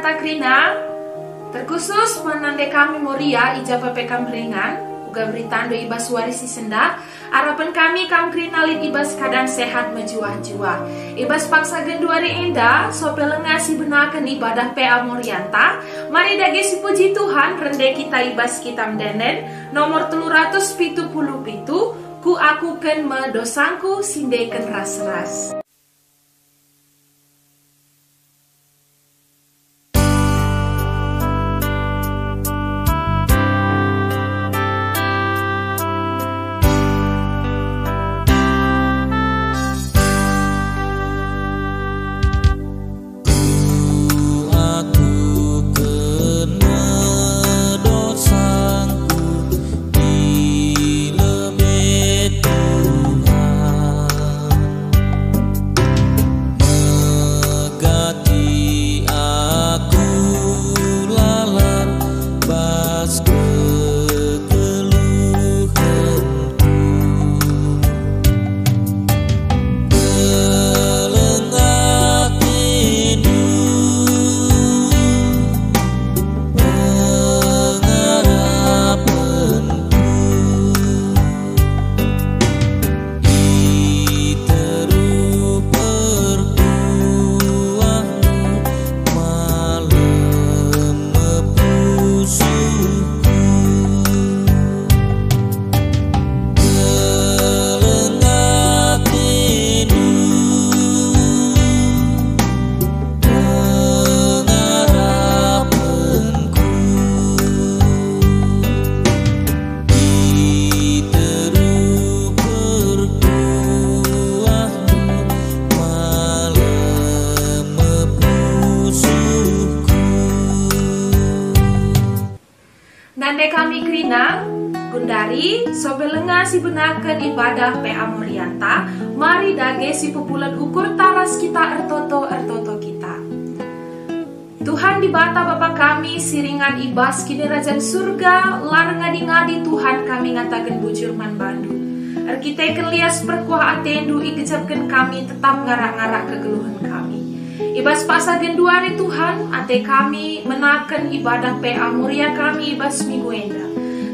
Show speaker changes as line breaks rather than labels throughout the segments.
kata krina terkhusus menande kami Moria ijapa pekam ringan uga beritando ibas warisi senda harapan kami kam krinalit ibas kadang sehat menjuah-juah ibas paksa genduari enda sopelenga si benakan ibadah PA Morianta. Mari dage si puji Tuhan rende kita ibas kitam denen nomor 377 ku aku ken medosangku sindeken ras-ras. Nande kami krina gundari sobelenga si benakan ibadah PA Morianta. Mari dage si pupulan ukur taras kita ertoto kita. Tuhan di bata Bapa kami siringan ibas kini rajan surga lar ngadi-ngadi Tuhan kami ngatakan bujur man bandu. Arkiteken lias perkuah atendu ikejapkan kami tetap ngarak-ngarak kegeluhan kami. Ibas paksa genduari Tuhan, ate kami menakan ibadah PA Moria kami ibas minggu enda.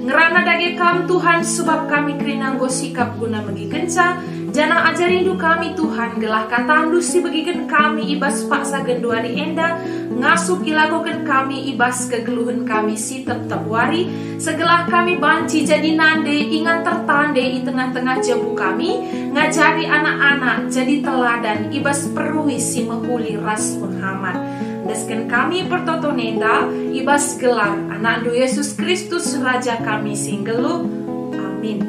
Ngerana dage kam Tuhan sebab kami kerinanggo sikap guna bagi kenca. Jana ajarindu kami Tuhan gelah katandu si bagikan kami ibas paksa genduari enda. Ngasuk ilagokan kami ibas kegeluhan kami si tetap wari. Segelah kami banci jadi nande ingat tertande di tengah-tengah jambu kami. Ngajari anak-anak jadi teladan ibas perui si menghuli ras Muhammad. Desken kami pertoto nenda ibas gelar anak Yesus Kristus Raja kami singgelu. Amin.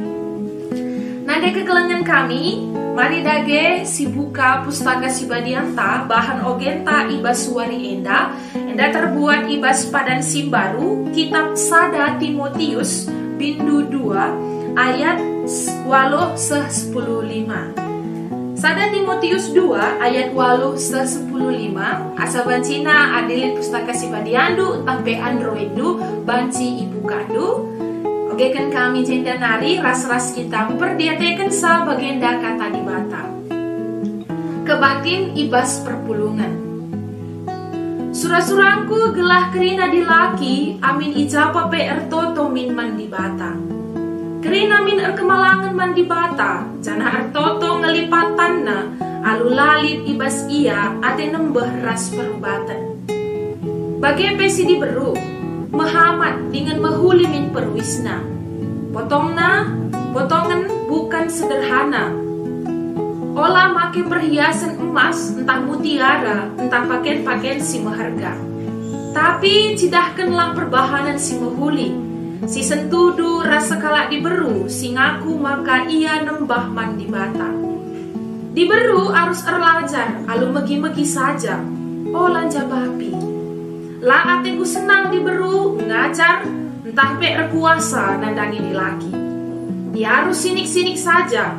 Nade kegelengan kami, mari dage si buka pustaka si badianta bahan ogenta ibas suari enda terbuat ibas padan simbaru kitab Sada Timotius bindu 2 ayat 8-10-5. Sada Timotius 2 ayat 8-10-5 asa bancina adilit pustaka si badiandu tampe androidu banci ibu kandu. Oke kan kami jenda nari ras-ras kita memperdiateken sa bagenda kata di bata. Kebatin ibas perpulungan. Surah-surangku gelah kerina dilaki amin ijapa pe ertoto min man di bata. Kerina min erkemalangan man di bata jana ertoto ngelipatanna alu lalit ibas ia ate nembeh ras perubatan. Bagai pesi diberu Muhammad dengan mahuli min perwisna. Potongan bukan sederhana. Olah make perhiasan emas, entah mutiara, entah pakaian-pakaian si maharga. Tapi cidahkanlah perbahanan si mahuli. Si sentudu rasa kalak diberu, si ngaku maka ia nembah man di bata. Diberu harus erlajar, alu megi-megi saja. Lanja babi. La ateku senang diberu, ngajar, entah pe erkuasa nandangi di laki. Dia harus sinik-sinik saja,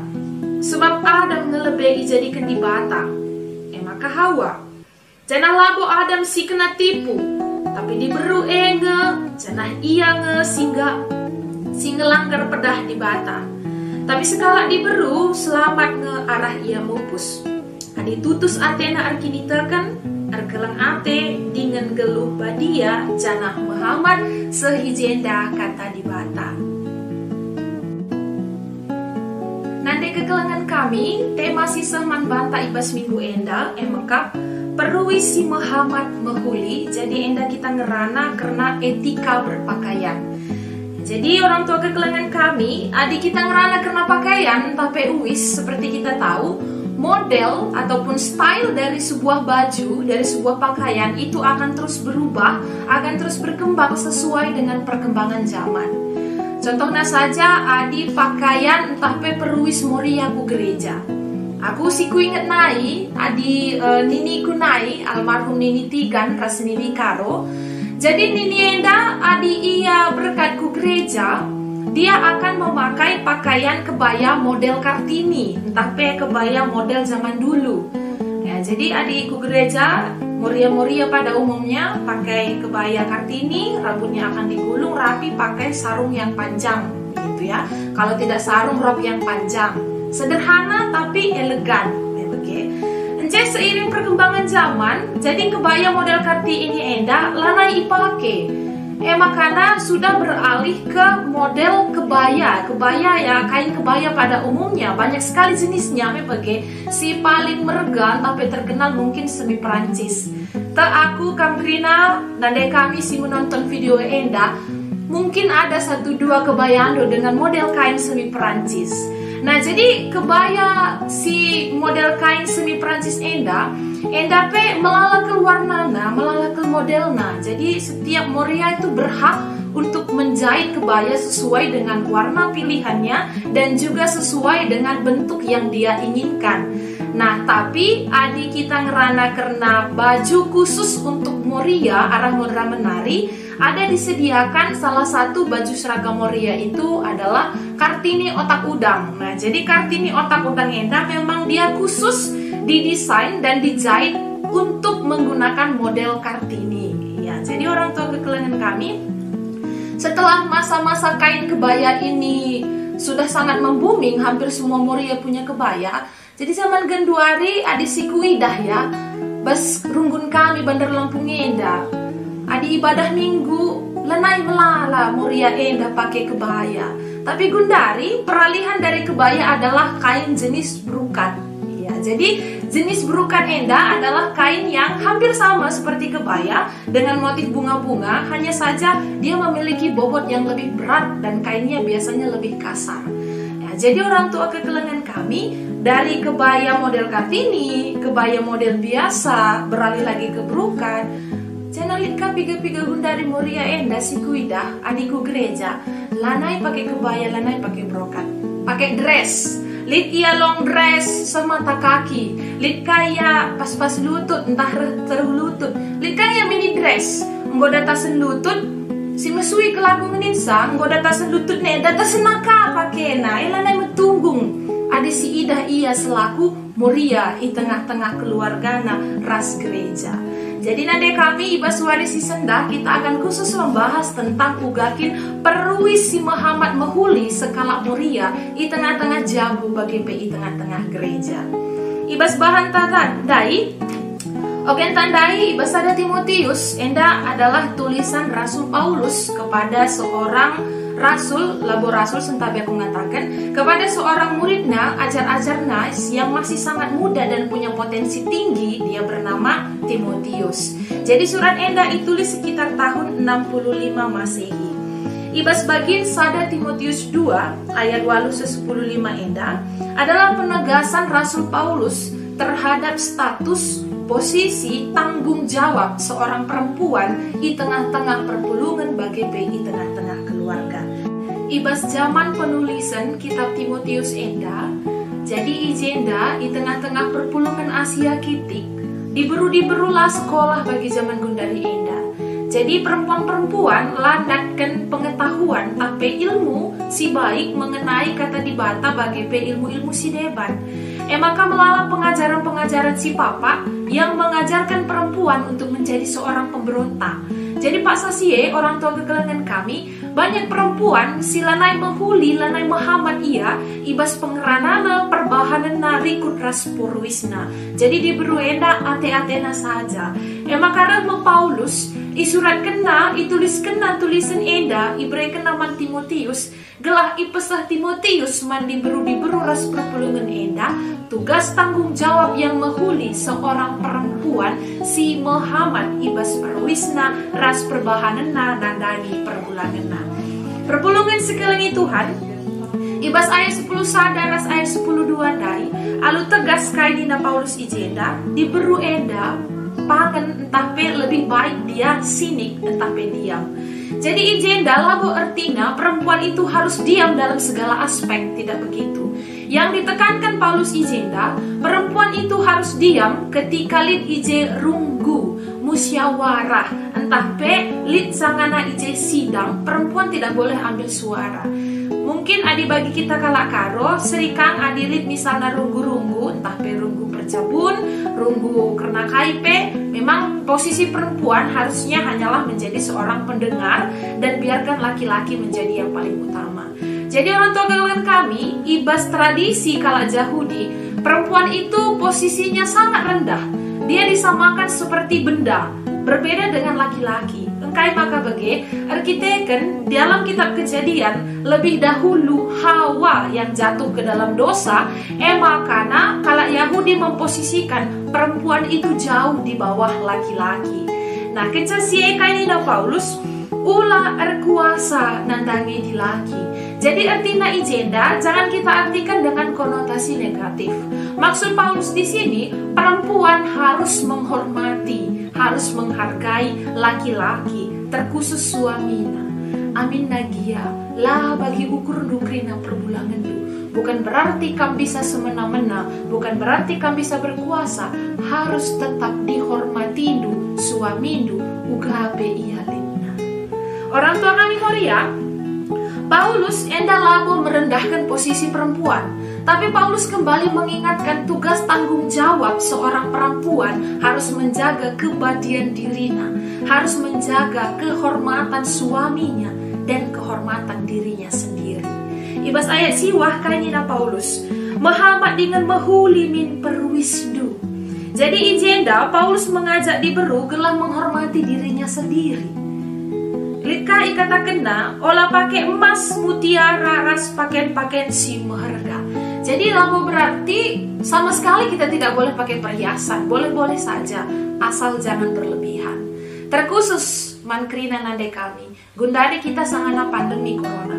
sebab Adam ngelebehi jadikan di bata. Maka Hawa, janah labo Adam si kena tipu, tapi diberu enge, janah ia nge singa langgar pedah di bata. Tapi sekala diberu, selamat nge arah ia mupus. Adi tutus Athena arkinitekan, ergelang ate dengan geluh badia janah Muhammad sehijenda kata di bata. Nanti kekelangan kami tema sisah man banta ibas minggu enda emekap perui si Muhammad mehuli. Jadi enda kita ngerana karena etika berpakaian. Jadi orang tua kekelangan kami adik kita ngerana karena pakaian tapi uis seperti kita tahu model ataupun style dari sebuah baju, dari sebuah pakaian itu akan terus berubah, akan terus berkembang sesuai dengan perkembangan zaman. Contohnya saja adi pakaian entah pe peruis mori aku gereja. Aku sih ku inget nai, adi nini ku nai, almarhum nini Tigan, ras nini Karo. Jadi nini enda adi ia berkat ku gereja. Dia akan memakai pakaian kebaya model Kartini, entah pe kebaya model zaman dulu. Ya, jadi adikku gereja, Moria-Moria pada umumnya pakai kebaya Kartini, rambutnya akan digulung rapi, pakai sarung yang panjang, gitu ya. Kalau tidak sarung, rok yang panjang, sederhana tapi elegan. Ence seiring perkembangan zaman, jadi kebaya model Kartini ini enda lanai ipake. Makanya sudah beralih ke model kebaya ya kain kebaya pada umumnya banyak sekali jenisnya. Si paling meregan tapi terkenal mungkin semi Perancis. Aku Kamprina dan kami si menonton video enda mungkin ada 1-2 kebaya dengan model kain semi Perancis. Nah jadi kebaya si model kain semi Perancis enda pe melala keluar nana, melala ke modelna. Jadi setiap Moria itu berhak untuk menjahit kebaya sesuai dengan warna pilihannya dan juga sesuai dengan bentuk yang dia inginkan. Nah tapi adik kita ngerana karena baju khusus untuk Moria arah modra menari ada disediakan salah satu baju seragam Moria itu adalah Kartini otak udang. Nah jadi Kartini otak udang enda memang dia khusus didesain dan dijahit untuk menggunakan model Kartini. Ya, jadi orang tua kekelangan kami setelah masa-masa kain kebaya ini sudah sangat membuming, hampir semua Moria punya kebaya. Jadi zaman genduari adi siku idah ya, bas runggun kami Bandar Lampung enda. Adi ibadah minggu lenai melala Moria enda pakai kebaya. Tapi gundari peralihan dari kebaya adalah kain jenis brokat. Jadi jenis brokat enda adalah kain yang hampir sama seperti kebaya dengan motif bunga-bunga, hanya saja dia memiliki bobot yang lebih berat dan kainnya biasanya lebih kasar. Ya, jadi orang tua kekelangan kami dari kebaya model Kartini, kebaya model biasa beralih lagi ke brokat. Jangan lihat piga-piga gundari Moria enda si kuidah adikku gereja lanai pakai kebaya, lanai pakai brokat, pakai dress. Lid ia long dress semata kaki, lid kaya pas-pas lutut entah teruh lutut, lid kaya mini dress nggoda tasen lutut si mesui kelabu ngeninsa nggoda tasen lutut ne data senaka pakena elanai metunggung ada si idah ia selaku Moria di tengah-tengah keluargana ras gereja. Jadi nade kami Iba Suari si Sendah kita akan khusus membahas tentang ugakin peruis si Muhammad mehuli sekala Moria di tengah-tengah jabu bagi PI tengah-tengah gereja. Ibas bahan tandai, oke tandai Ibas ada Timotius, enda adalah tulisan Rasul Paulus kepada seorang Rasul, labo Rasul sentabi aku mengatakan kepada seorang muridnya, ajar-ajarnya yang masih sangat muda dan punya potensi tinggi, dia bernama Timotius. Jadi surat enda ditulis sekitar tahun 65 Masehi. Ibas bagian sada Timotius 2 ayat 8-15 enda adalah penegasan Rasul Paulus terhadap status, posisi, tanggung jawab seorang perempuan di tengah-tengah perpulungan bagi PI tengah-tengah keluarga. Ibas zaman penulisan kitab Timotius enda, jadi ijenda di tengah-tengah perpulungan Asia kitik, diberu-diberulah sekolah bagi zaman gundari enda. Jadi perempuan-perempuan landatkan pengetahuan tapi ilmu si baik mengenai kata dibata bagi ilmu-ilmu si deban. Maka melalui pengajaran-pengajaran si papa yang mengajarkan perempuan untuk menjadi seorang pemberontak. Jadi Pak Sasie, orang tua kekelangan kami, banyak perempuan si lanai menghuli, lanai Muhammad ia, ibas pengeranana, perbahayaan perbahanena rikut ras purwisna. Jadi diberu enda ate-atena saja. Makara Paulus isurat kena, itulis kena tulisan enda, ibre kena man Timotius, gelah ipesah Timotius man diberu ras perpulungan enda, tugas tanggung jawab yang mehuli seorang perempuan si Muhammad ibas perwisna ras perbahanena nandani perbulanganna. Perpulungan sekelengi Tuhan, ibas ayat 10 sadar ras ayat 10 dua dai, alu tegas kainina Paulus ijenda, diberu enda, pangan entah pe lebih baik dia sinik entah pe diam. Jadi ijenda labo artinya perempuan itu harus diam dalam segala aspek, tidak begitu. Yang ditekankan Paulus ijenda, perempuan itu harus diam ketika lid ije runggu, musyawarah, entah pe lid sangana ije sidang, perempuan tidak boleh ambil suara. Mungkin adi bagi kita kalak karo, serikang adi lid misalnya runggu-runggu, entah pe runggu percabun, runggu karena kaipe, memang posisi perempuan harusnya hanyalah menjadi seorang pendengar dan biarkan laki-laki menjadi yang paling utama. Jadi orang tua kawan kami, ibas tradisi kala Yahudi, perempuan itu posisinya sangat rendah. Dia disamakan seperti benda, berbeda dengan laki-laki. Engkai maka bagi arkiteken dalam kitab Kejadian lebih dahulu Hawa yang jatuh ke dalam dosa, makana kala Yahudi memposisikan perempuan itu jauh di bawah laki-laki. Nah, kecasiai kainina Paulus ulah erkuasa nandangi di laki. Jadi artinya ijenda jangan kita artikan dengan konotasi negatif. Maksud Paulus di sini, perempuan harus menghormati, harus menghargai laki-laki, terkhusus suamina. Amin nagia lah bagi ukur dukrina perbulangan du. Bukan berarti kamu bisa semena-mena, bukan berarti kamu bisa berkuasa, harus tetap dihormati du, suamindu, ugabe ialina. Orang tua kami Korea, Paulus enda labo merendahkan posisi perempuan, tapi Paulus kembali mengingatkan tugas tanggung jawab seorang perempuan harus menjaga kebadian dirinya, harus menjaga kehormatan suaminya dan kehormatan dirinya sendiri. Ibas ayat siwah kainina Paulus, Muhammad dengan mahuli min perwisdu. Jadi ijenda Paulus mengajak diberu gelah menghormati dirinya sendiri. Lika ikata kena, olah pakai emas, mutiara, ras pakaian-pakaian si berharga. Jadi labo berarti sama sekali kita tidak boleh pakai perhiasan, boleh-boleh saja, asal jangan berlebihan. Terkhusus mankrina nande kami, gundari kita sangana pandemi corona.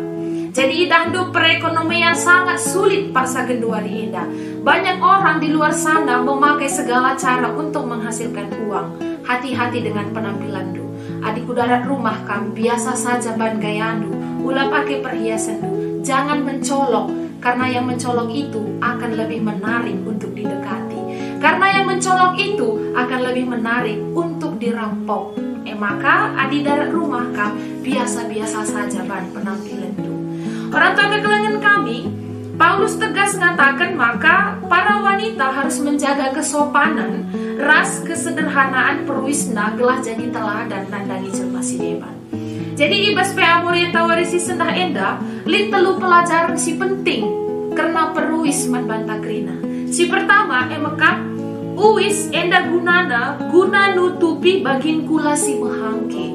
Jadi idahdu perekonomian sangat sulit paksa genduari indah. Banyak orang di luar sana memakai segala cara untuk menghasilkan uang. Hati-hati dengan penampilan du. Adikku darat rumah kam biasa saja ban gayandu, ulah pakai perhiasan du. Jangan mencolok, karena yang mencolok itu akan lebih menarik untuk didekati. Karena yang mencolok itu akan lebih menarik untuk dirampok. Maka adi darat rumah kam biasa-biasa saja ban penampilan du. Orang tua kekelangan kami, Paulus tegas mengatakan maka para wanita harus menjaga kesopanan, ras kesederhanaan perwisna gelah jadi teladan nandangi jelma si deban. Jadi ibas PA Morienta warisi sendah enda, lin telu pelajaran si penting karena perwis man bantakrina. Si pertama emeka uwis enda gunana guna nutupi bagin kula si mehangke.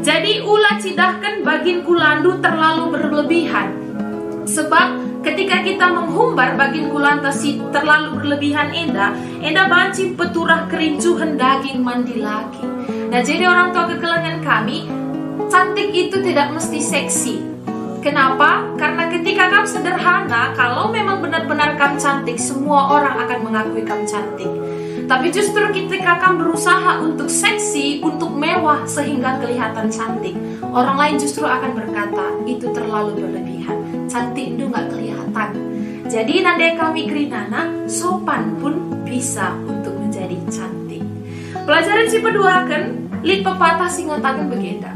Jadi ulah cidahkan bagin kulandu terlalu berlebihan. Sebab ketika kita menghumbar bagin kulanta si terlalu berlebihan enda banci peturah kerincuhan daging mandi laki. Nah jadi orang tua kekelangan kami, cantik itu tidak mesti seksi. Kenapa? Karena ketika kamu sederhana, kalau memang benar-benar kamu cantik, semua orang akan mengakui kamu cantik. Tapi justru ketika kamu berusaha untuk seksi, untuk mewah sehingga kelihatan cantik, orang lain justru akan berkata, itu terlalu berlebihan. Cantik itu nggak kelihatan. Jadi nandai kami kerinana, sopan pun bisa untuk menjadi cantik. Pelajaran si kedua kan, lid pepatah singatakan begenda.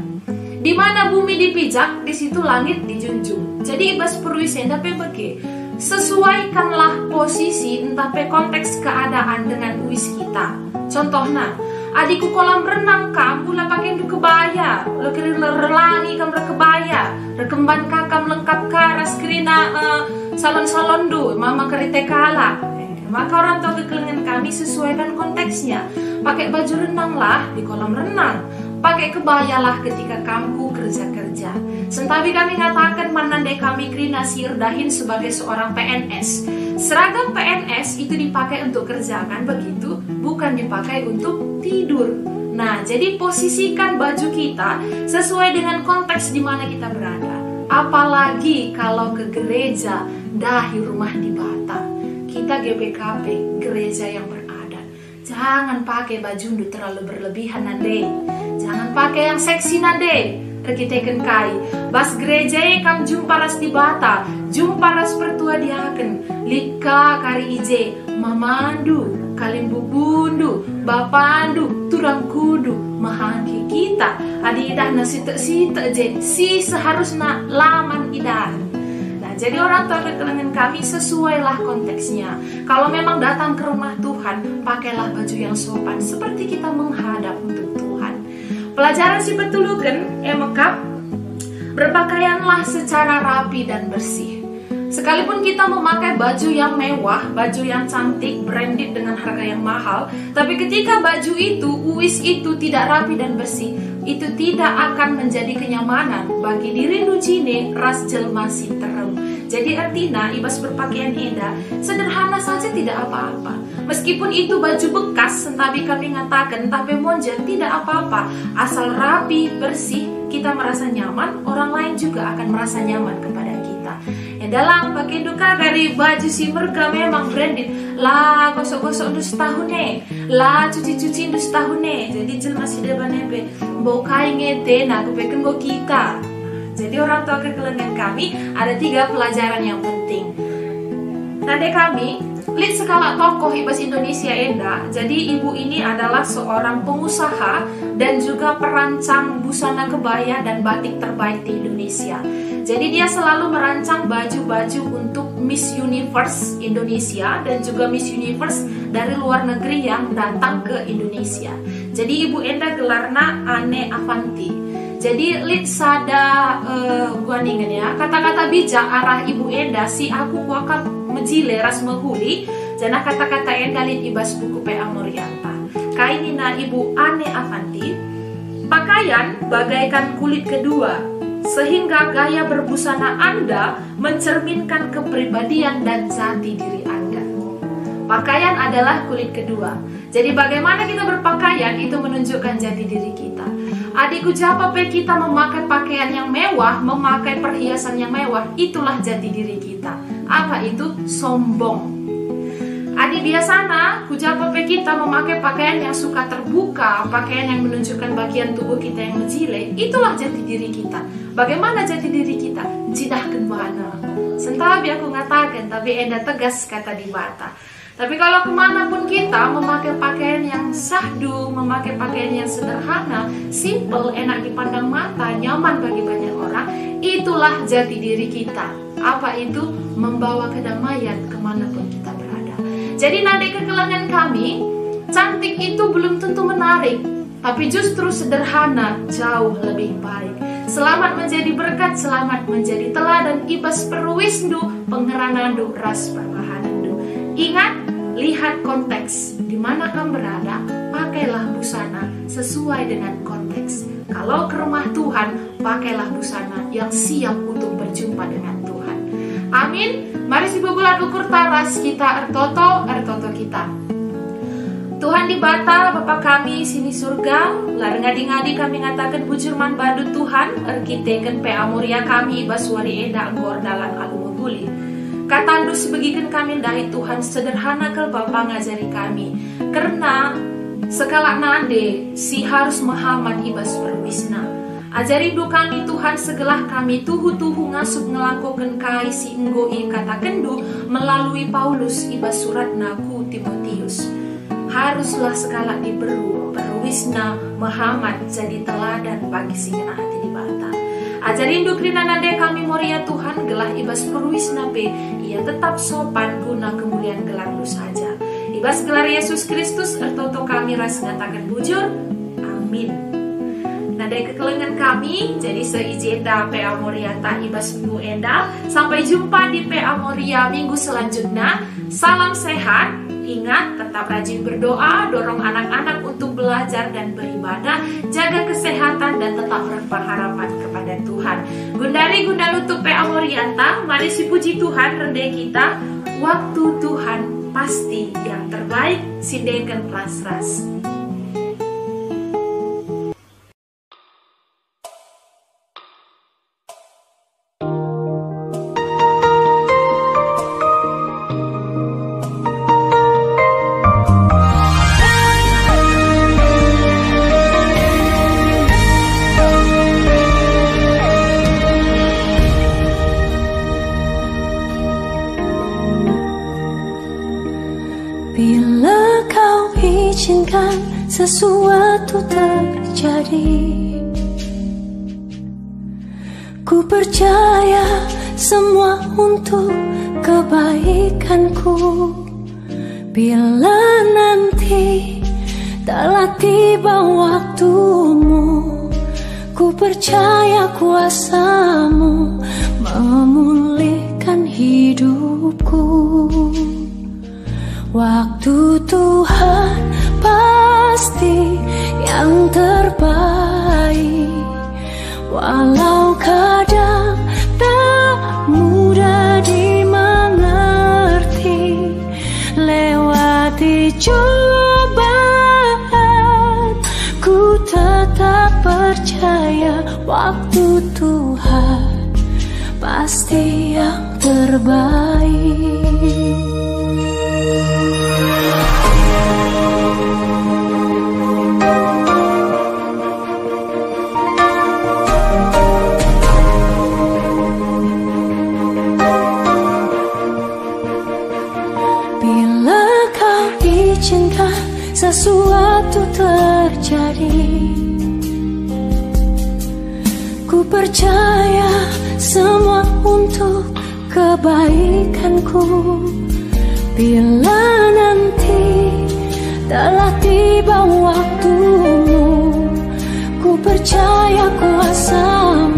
Di mana bumi dipijak, di situ langit dijunjung. Jadi ibas perwisenda pebege. Sesuaikanlah posisi entah pe konteks keadaan dengan uis kita. Contohnya, adikku kolam renang kamu lah pakai du kebaya, lo kira relangi kamu kebaya, rekemban kakam lengkap karas kerina salon-salon du, mama kerite kala. Maka orang tua kekelengan kami sesuaikan konteksnya. Pakai baju renang lah di kolam renang. Pakai kebaya lah ketika kamu kerja-kerja. Sentawi kami ngatakan manandai kami krina sirdahin sebagai seorang PNS. Seragam PNS itu dipakai untuk kerja kan begitu, bukan dipakai untuk tidur. Nah, jadi posisikan baju kita sesuai dengan konteks di mana kita berada. Apalagi kalau ke gereja dahi rumah di Bata. Kita GPKP, gereja yang beradat. Jangan pakai baju terlalu berlebihan nande. Jangan pakai yang seksi nande. Rekiteken kai. Bas gereja kam jumpa ras di Bata. Jumpa ras pertua diaken. Lika kari ije. Mamandu. Kalimbu bundu. Bapandu. Turang kudu. Mahaki kita. Adi idah na sita je. Si seharusnya laman idah. Jadi orang tua kekelengan kami sesuailah konteksnya. Kalau memang datang ke rumah Tuhan, pakailah baju yang sopan seperti kita menghadap untuk Tuhan. Pelajaran si petulukan, mekap, berpakaianlah secara rapi dan bersih. Sekalipun kita memakai baju yang mewah, baju yang cantik, branded dengan harga yang mahal, tapi ketika baju itu, uis itu tidak rapi dan bersih, itu tidak akan menjadi kenyamanan bagi diri nucine ras jelma si terem. Jadi artinya ibas berpakaian indah sederhana saja tidak apa-apa. Meskipun itu baju bekas, tapi kami ngatakan tapi monjer tidak apa-apa. Asal rapi, bersih, kita merasa nyaman, orang lain juga akan merasa nyaman kepada kita. Ya dalam pakai duka dari baju si mereka memang branded. Lah gosok-gosok untuk setahun lah cuci-cuci untuk setahun jadi jelma si depan nepe bau kain ngete nah kupeken bau kita. Jadi orang tua kekelengan kami ada 3 pelajaran yang penting. Nade kami lihat skala tokoh ibas Indonesia Enda. Jadi ibu ini adalah seorang pengusaha dan juga perancang busana kebaya dan batik terbaik di Indonesia. Jadi dia selalu merancang baju-baju untuk Miss Universe Indonesia dan juga Miss Universe dari luar negeri yang datang ke Indonesia. Jadi ibu Enda gelarna Ane Avanti. Jadi lit sada gua ningen ya kata-kata bijak arah ibu Enda si aku wakak mejile ras menghuli jana kata-kata Enda lit ibas buku PA Morianta. Kainina ibu Ane Avanti, pakaian bagaikan kulit kedua sehingga gaya berbusana Anda mencerminkan kepribadian dan jati diri Anda. Pakaian adalah kulit kedua. Jadi bagaimana kita berpakaian itu menunjukkan jati diri kita. Adikku japa kita memakai pakaian yang mewah, memakai perhiasan yang mewah, itulah jati diri kita. Apa itu? Sombong. Adik biasana, kujapa kita memakai pakaian yang suka terbuka, pakaian yang menunjukkan bagian tubuh kita yang menjile, itulah jati diri kita. Bagaimana jati diri kita? Jidah kembana. Sentabi aku ngatakan, tapi Enda tegas kata di Bata. Tapi kalau kemanapun kita memakai pakaian yang sahdu, memakai pakaian yang sederhana, simple, enak dipandang mata, nyaman bagi banyak orang, itulah jati diri kita. Apa itu? Membawa kedamaian kemanapun kita berada. Jadi nade kekelengan kami, cantik itu belum tentu menarik, tapi justru sederhana jauh lebih baik. Selamat menjadi berkat, selamat menjadi teladan ibas perwisnu, pengeranandu ras perbahanandu. Ingat, lihat konteks di mana kamu berada, pakailah busana sesuai dengan konteks. Kalau ke rumah Tuhan, pakailah busana yang siap untuk berjumpa dengan Tuhan. Amin. Mari si bulan ukur taras kita ertoto kita. Tuhan di Bata, Bapa kami sini surga, lar ngadi-ngadi kami ngatakan bujurman badut Tuhan, erkiteken PA Muria kami ibaswari eda anggor dalan alu meguli. Katandu sebagikan kami dari Tuhan sederhana ke Bapa ngajari kami. Karena sekala nade si harus mahaman ibas perwisna. Ajari du kami Tuhan segelah kami tuhu-tuhu ngasup ngelakukan kai si enggoi kata kendu melalui Paulus ibas surat naku Timotius. Haruslah sekala diberu perwisna mahaman jadi teladan bagi si hati di Bata. Ajarin dukrina nade kami Moria Tuhan gelah ibas perwisna pe ia tetap sopan guna kemuliaan gelar lu saja. Ibas gelar Yesus Kristus ertoto kami ras ngatakan bujur. Amin. Nada kekelengan kami, jadi seizenda PA Morianta ibas minggu enda. Sampai jumpa di PA Moria minggu selanjutnya. Salam sehat. Ingat, tetap rajin berdoa, dorong anak-anak untuk belajar dan beribadah, jaga kesehatan dan tetap berpengharapan kepada Tuhan. Gundari Gundalutu PA Morianta, mari si puji Tuhan rendeh kita. Waktu Tuhan pasti yang terbaik, sindekan ras-ras.
Bila kau izinkan sesuatu terjadi, ku percaya semua untuk kebaikanku. Bila nanti telah tiba waktumu, ku percaya kuasamu memulihkan hidupku. Waktu Tuhan pasti yang terbaik, walau kadang tak mudah dimengerti. Lewati cobaan, ku tetap percaya waktu Tuhan pasti yang terbaik. Bila kau izinkan sesuatu terjadi, ku percaya semua untuk kebaikanku. Bila nanti telah tiba waktumu, ku percaya kuasamu